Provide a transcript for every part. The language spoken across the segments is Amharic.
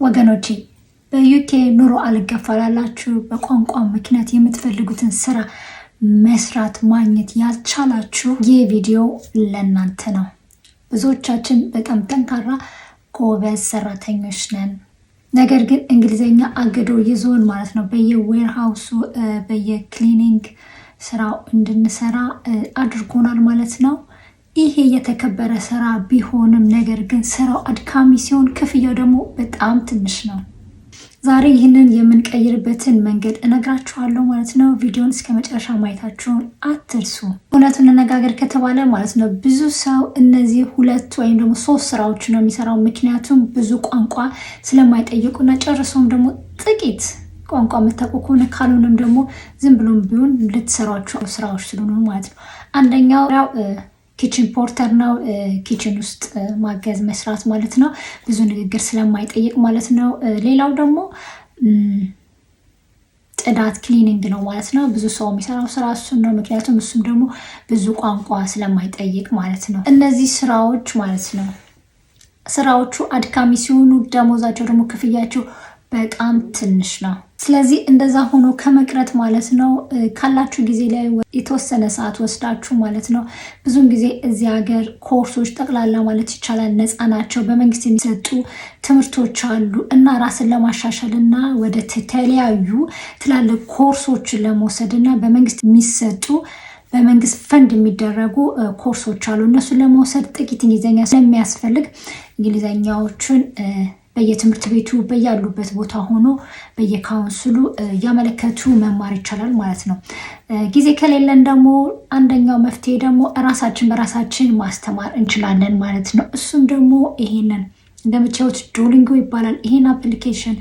ወገኖቼ በዩኬ ኑሮ አልገፋላላችሁ በቋንቋ ምክንያት የምትፈልጉትን ስራ መስራት ማግኘት ያልቻላችሁ ይህ ቪዲዮ ለእናንተ ነው። ብዙዎቻችን በጣም ጠንካራ ጎበዝ ሰራተኞች ነን። ነገር ግን እንግሊዘኛ አግዶ ይዞን ማለት ነው በየዌርሃውሱ በየክሊኒንግ ስራው እንድንሰራ አድርጎናል ማለት ነው። ይሄ የተከበረ ስራ ቢሆንም ነገር ግን ስራው አድካሚ ሲሆን ክፍያው ደግሞ በጣም ትንሽ ነው። ዛሬ ይህንን የምንቀይርበትን መንገድ እነግራችኋለሁ ማለት ነው። ቪዲዮን እስከ መጨረሻ ማየታችሁን አትርሱ። እውነቱን እንነጋገር ከተባለ ማለት ነው ብዙ ሰው እነዚህ 2 ወይም ደግሞ 3 ስራዎች ነው የሚሰራው። ምክንያቱም ብዙ ቋንቋ ስለማይጠይቁና ጨርሶም ደግሞ ጥቂት ቋንቋ የምታውቁ ከሆነ ካልሆነም ደግሞ ዝም ብሎም ቢሆን ልትሰሯቸው ስራዎች ስለሆኑ ማለት ነው። አንደኛው ኪችን ፖርተር ነው። ኪችን ውስጥ ማገዝ መስራት ማለት ነው። ብዙ ንግግር ስለማይጠይቅ ማለት ነው። ሌላው ደግሞ ጽዳት ክሊኒንግ ነው ማለት ነው። ብዙ ሰው የሚሰራው ስራ እሱን ነው። ምክንያቱም እሱም ደግሞ ብዙ ቋንቋ ስለማይጠይቅ ማለት ነው። እነዚህ ስራዎች ማለት ነው ስራዎቹ አድካሚ ሲሆኑ ደሞዛቸው ደግሞ ክፍያቸው በጣም ትንሽ ነው። ስለዚህ እንደዛ ሆኖ ከመቅረት ማለት ነው ካላችሁ ጊዜ ላይ የተወሰነ ሰዓት ወስዳችሁ ማለት ነው። ብዙን ጊዜ እዚህ ሀገር ኮርሶች ጠቅላላ ማለት ይቻላል ነፃ ናቸው። በመንግስት የሚሰጡ ትምህርቶች አሉ እና ራስን ለማሻሻል እና ወደ ተለያዩ ትላልቅ ኮርሶችን ለመውሰድ እና በመንግስት የሚሰጡ በመንግስት ፈንድ የሚደረጉ ኮርሶች አሉ። እነሱን ለመውሰድ ጥቂት እንግሊዝኛ ስለሚያስፈልግ እንግሊዝኛዎቹን በየትምህርት ቤቱ በያሉበት ቦታ ሆኖ በየካውንስሉ እያመለከቱ መማር ይቻላል ማለት ነው። ጊዜ ከሌለን ደግሞ አንደኛው መፍትሄ ደግሞ ራሳችን በራሳችን ማስተማር እንችላለን ማለት ነው። እሱም ደግሞ ይሄንን እንደምታዩት ዱኦሊንጎ ይባላል። ይሄን አፕሊኬሽን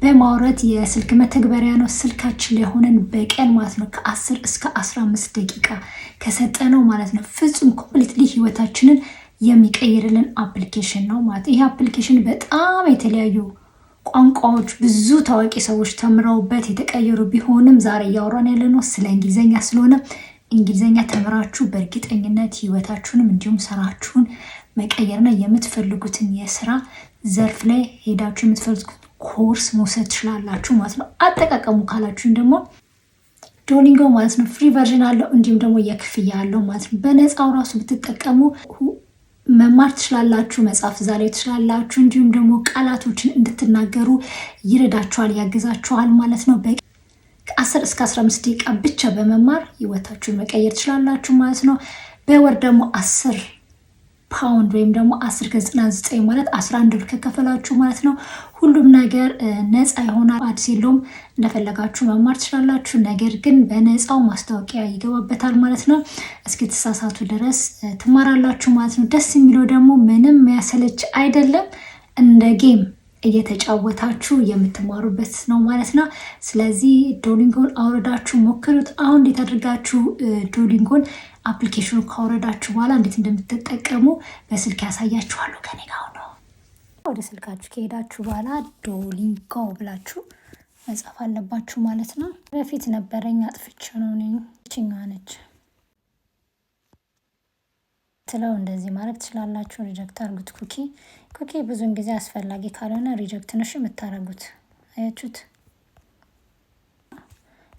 በማውረድ የስልክ መተግበሪያ ነው። ስልካችን ላይ ሆነን በቀን ማለት ነው ከ10 እስከ 15 ደቂቃ ከሰጠነው ማለት ነው ፍጹም ኮምፕሊትሊ ህይወታችንን የሚቀይርልን አፕሊኬሽን ነው ማለት። ይሄ አፕሊኬሽን በጣም የተለያዩ ቋንቋዎች ብዙ ታዋቂ ሰዎች ተምረውበት የተቀየሩ ቢሆንም ዛሬ እያወራን ያለነው ስለ እንግሊዝኛ ስለሆነ እንግሊዝኛ ተምራችሁ በእርግጠኝነት ህይወታችሁንም እንዲሁም ስራችሁን መቀየርና የምትፈልጉትን የስራ ዘርፍ ላይ ሄዳችሁ የምትፈልጉት ኮርስ መውሰድ ትችላላችሁ ማለት ነው። አጠቃቀሙ ካላችሁን ደግሞ ዱኦሊንጎ ማለት ነው ፍሪ ቨርዥን አለው እንዲሁም ደግሞ የክፍያ አለው ማለት ነው። በነፃው ራሱ ብትጠቀሙ መማር ትችላላችሁ፣ መጻፍ ዛሬ ትችላላችሁ። እንዲሁም ደግሞ ቃላቶችን እንድትናገሩ ይረዳችኋል፣ ያግዛችኋል ማለት ነው። ከ10 እስከ 15 ደቂቃ ብቻ በመማር ህይወታችሁን መቀየር ትችላላችሁ ማለት ነው። በወር ደግሞ 10 ፓውንድ ወይም ደግሞ 10 ከ99 ማለት 11 ብር ከከፈላችሁ ማለት ነው ሁሉም ነገር ነፃ ይሆናል። አዲስ የለውም። እንደፈለጋችሁ መማር ትችላላችሁ። ነገር ግን በነፃው ማስታወቂያ ይገባበታል ማለት ነው። እስክትሳሳቱ ድረስ ትማራላችሁ ማለት ነው። ደስ የሚለው ደግሞ ምንም ያሰለች አይደለም። እንደ ጌም እየተጫወታችሁ የምትማሩበት ነው ማለት ነው። ስለዚህ ዱኦሊንጎን አውረዳችሁ ሞክሩት። አሁን እንዴት አድርጋችሁ ዱኦሊንጎን አፕሊኬሽኑ ካወረዳችሁ በኋላ እንዴት እንደምትጠቀሙ በስልክ ያሳያችኋለሁ። ከኔ ጋር ነው። ወደ ስልካችሁ ከሄዳችሁ በኋላ ዱኦሊንጎ ብላችሁ መጻፍ አለባችሁ ማለት ነው። በፊት ነበረኝ አጥፍቼ ነው ችኛዋ ነች ትለው እንደዚህ ማድረግ ትችላላችሁ። ሪጀክት አርጉት። ኩኪ ብዙን ጊዜ አስፈላጊ ካልሆነ ሪጀክት ነሽ የምታረጉት። አያችሁት?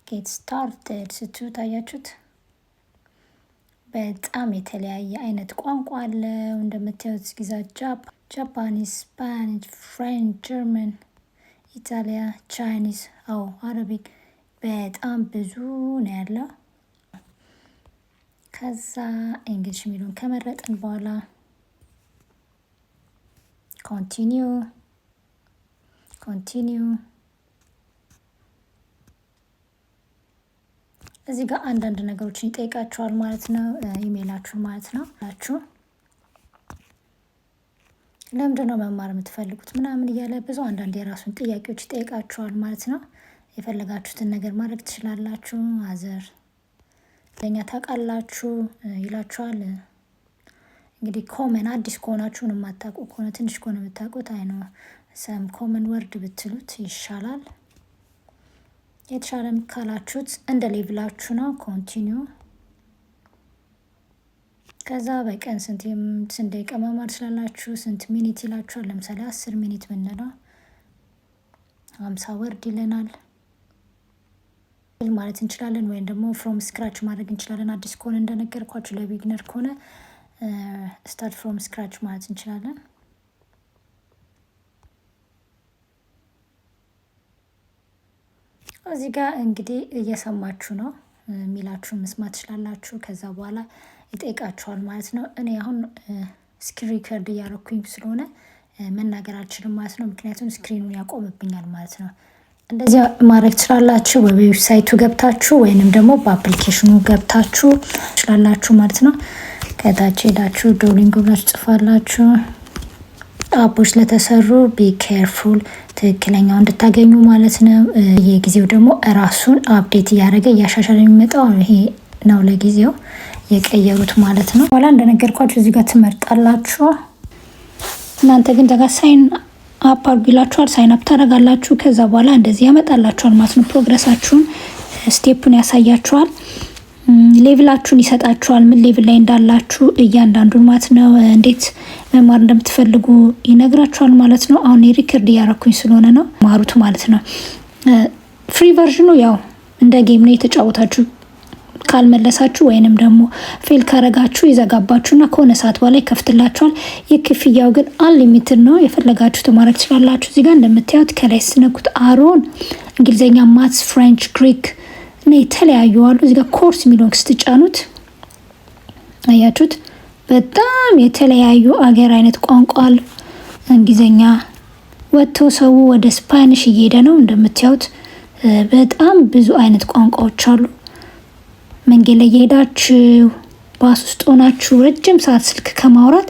ጌት ስታርትድ ስትሉት አያችሁት? በጣም የተለያየ አይነት ቋንቋ አለው እንደምታዩት። ጊዜ ጃፓኒስ፣ ስፓኒሽ፣ ፍሬንች፣ ጀርመን፣ ኢታሊያ፣ ቻይኒዝ፣ አረቢክ በጣም ብዙ ነው ያለው። ከዛ እንግሊሽ የሚለውን ከመረጥን በኋላ ኮንቲኒው እዚህ ጋር አንዳንድ ነገሮችን ይጠይቃችኋል ማለት ነው። ኢሜይላችሁ ማለት ነው ላችሁ ለምንድን ነው መማር የምትፈልጉት ምናምን እያለ ብዙ አንዳንድ የራሱን ጥያቄዎች ይጠይቃችኋል ማለት ነው። የፈለጋችሁትን ነገር ማድረግ ትችላላችሁ። አዘር ለኛ ታውቃላችሁ ይላችኋል። እንግዲህ ኮመን አዲስ ከሆናችሁ የማታውቁ ከሆነ ትንሽ ከሆነ የምታውቁት ነው ሰም ኮመን ወርድ ብትሉት ይሻላል። የተሻለም ካላችሁት እንደ ሌቭላችሁ ነው። ኮንቲኒው ከዛ በቀን ስንት ደቂቃ መማር ትችላላችሁ፣ ስንት ሚኒት ይላችኋል። ለምሳሌ 10 ሚኒት ብንለው 50 ወርድ ይለናል ማለት እንችላለን። ወይም ደግሞ ፍሮም ስክራች ማድረግ እንችላለን። አዲስ ከሆነ እንደነገርኳችሁ ለቢግነር ከሆነ ስታርት ፍሮም ስክራች ማለት እንችላለን። እዚህ ጋር እንግዲህ እየሰማችሁ ነው የሚላችሁ መስማት ትችላላችሁ። ከዛ በኋላ ይጠይቃችኋል ማለት ነው። እኔ አሁን ስክሪን ሪከርድ እያረኩኝ ስለሆነ መናገር አልችልም ማለት ነው። ምክንያቱም ስክሪኑን ያቆምብኛል ማለት ነው። እንደዚህ ማድረግ ትችላላችሁ። በዌብሳይቱ ገብታችሁ ወይንም ደግሞ በአፕሊኬሽኑ ገብታችሁ ትችላላችሁ ማለት ነው። ከታች ሄዳችሁ ዱኦሊንጎ ብላችሁ ጽፋላችሁ። አፖች ለተሰሩ ቢ ኬርፉል ትክክለኛው እንድታገኙ ማለት ነው። የጊዜው ደግሞ ራሱን አፕዴት እያደረገ እያሻሻለ የሚመጣው ይሄ ነው። ለጊዜው የቀየሩት ማለት ነው። በኋላ እንደነገርኳችሁ እዚህ ጋር ትመርጣላችሁ። እናንተ ግን ተጋ ሳይን አፕ አድርጉላችኋል። ሳይን አፕ ታደርጋላችሁ። ከዛ በኋላ እንደዚህ ያመጣላችኋል ማለት ነው። ፕሮግረሳችሁን ስቴፑን ያሳያችኋል። ሌቭላችሁን ይሰጣችኋል። ምን ሌቭል ላይ እንዳላችሁ እያንዳንዱን ማለት ነው። እንዴት መማር እንደምትፈልጉ ይነግራችኋል ማለት ነው። አሁን ሪከርድ እያረኩኝ ስለሆነ ነው ማሩት ማለት ነው። ፍሪ ቨርዥኑ ያው እንደ ጌም ነው የተጫወታችሁ። ካልመለሳችሁ ወይንም ደግሞ ፌል ካረጋችሁ ይዘጋባችሁና ከሆነ ሰዓት በኋላ ይከፍትላችኋል። የክፍያው ግን አንሊሚትድ ነው። የፈለጋችሁት ማድረግ ትችላላችሁ። እዚህ ጋር እንደምታዩት ከላይ ስነኩት አሮን እንግሊዝኛ፣ ማትስ፣ ፍሬንች፣ ግሪክ እና የተለያዩ አሉ። እዚህ ጋር ኮርስ የሚለውን ስትጫኑት አያችሁት በጣም የተለያዩ አገር አይነት ቋንቋ አሉ። እንግሊዝኛ ወጥቶ ሰው ወደ ስፓኒሽ እየሄደ ነው። እንደምታዩት በጣም ብዙ አይነት ቋንቋዎች አሉ። መንገድ ላይ የሄዳችሁ ባስ ውስጥ ሆናችሁ ረጅም ሰዓት ስልክ ከማውራት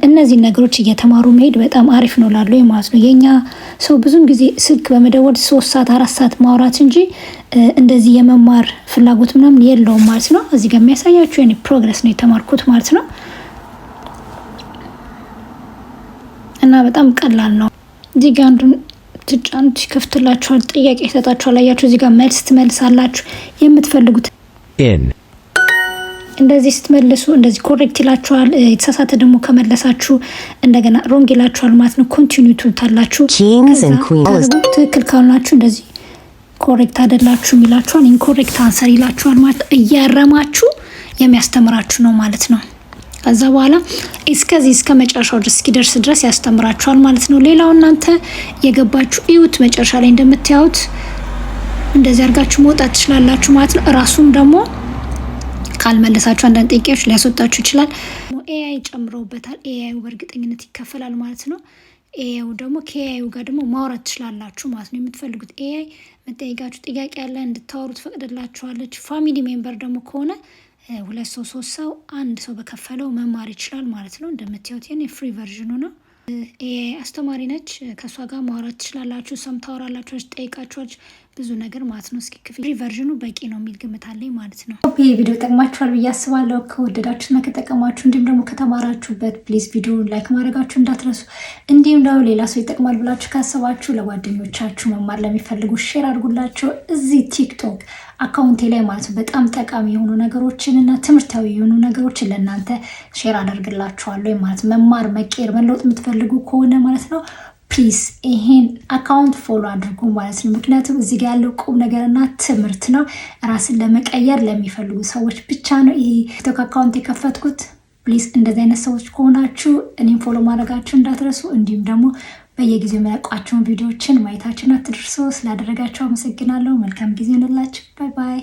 እነዚህ ነገሮች እየተማሩ መሄድ በጣም አሪፍ ነው ላለው ማለት ነው። የኛ ሰው ብዙም ጊዜ ስልክ በመደወል 3 ሰዓት 4 ሰዓት ማውራት እንጂ እንደዚህ የመማር ፍላጎት ምናምን የለውም ማለት ነው። እዚህ ጋር የሚያሳያችሁ የኔ ፕሮግረስ ነው የተማርኩት ማለት ነው። እና በጣም ቀላል ነው። እዚህ ጋር አንዱን ትጫኑት ይከፍትላችኋል። ጥያቄ ይሰጣችኋል። አያችሁ እዚህ ጋር መልስ ትመልሳላችሁ የምትፈልጉት እንደዚህ ስትመልሱ እንደዚህ ኮሬክት ይላችኋል። የተሳሳተ ደግሞ ከመለሳችሁ እንደገና ሮንግ ይላችኋል ማለት ነው። ኮንቲኒው ትሉታላችሁ። ትክክል ካልሆናችሁ እንደዚህ ኮሬክት አይደላችሁም ይላችኋል። ኢንኮሬክት አንሰር ይላችኋል ማለት እያረማችሁ የሚያስተምራችሁ ነው ማለት ነው። ከዛ በኋላ እስከዚህ እስከ መጨረሻው ድረስ እስኪደርስ ድረስ ያስተምራችኋል ማለት ነው። ሌላው እናንተ የገባችሁ እዩት። መጨረሻ ላይ እንደምታዩት እንደዚህ አድርጋችሁ መውጣት ትችላላችሁ ማለት ነው። ራሱም ደግሞ ካልመለሳችሁ አንዳንድ ጥያቄዎች ሊያስወጣችሁ ይችላል። ኤአይ ጨምረውበታል። ኤአይ በእርግጠኝነት ይከፈላል ማለት ነው። ኤአይ ደግሞ ከኤአይ ጋር ደግሞ ማውራት ትችላላችሁ ማለት ነው። የምትፈልጉት ኤአይ መጠየቃችሁ ጥያቄ ያለ እንድታወሩ ትፈቅድላችኋለች። ፋሚሊ ሜምበር ደግሞ ከሆነ 2 ሰው 3 ሰው አንድ ሰው በከፈለው መማር ይችላል ማለት ነው። እንደምታዩት የኔ ፍሪ ቨርዥኑ ነው። ኤአይ አስተማሪ ነች። ከእሷ ጋር ማውራት ትችላላችሁ። ሰም ታወራላችሁ፣ ጠይቃችኋች ብዙ ነገር ማለት ነው። እስኪ ፍሪ ቨርዥኑ በቂ ነው የሚል ግምት አለኝ ማለት ነው። ይህ ቪዲዮ ጠቅማችኋል ብዬ አስባለሁ። ከወደዳችሁና ከጠቀማችሁ እንዲሁም ደግሞ ከተማራችሁበት ፕሊዝ ቪዲዮን ላይክ ማድረጋችሁ እንዳትረሱ። እንዲሁም ደግሞ ሌላ ሰው ይጠቅማል ብላችሁ ካሰባችሁ ለጓደኞቻችሁ መማር ለሚፈልጉ ሼር አድርጉላቸው። እዚህ ቲክቶክ አካውንቴ ላይ ማለት ነው በጣም ጠቃሚ የሆኑ ነገሮችን እና ትምህርታዊ የሆኑ ነገሮችን ለእናንተ ሼር አደርግላችኋለሁ ማለት መማር መቀየር መለወጥ የምትፈልጉ ከሆነ ማለት ነው ፕሊዝ ይሄን አካውንት ፎሎ አድርጉ ማለት ነው። ምክንያቱም እዚህ ጋር ያለው ቁም ነገርና ትምህርት ነው። ራስን ለመቀየር ለሚፈልጉ ሰዎች ብቻ ነው ይሄ ቲክቶክ አካውንት የከፈትኩት። ፕሊዝ እንደዚህ አይነት ሰዎች ከሆናችሁ እኔም ፎሎ ማድረጋችሁ እንዳትረሱ። እንዲሁም ደግሞ በየጊዜው የሚለቋቸውን ቪዲዮዎችን ማየታችሁን አትርሱ። ስላደረጋችሁ አመሰግናለሁ። መልካም ጊዜ እንላችሁ። ባይ ባይ።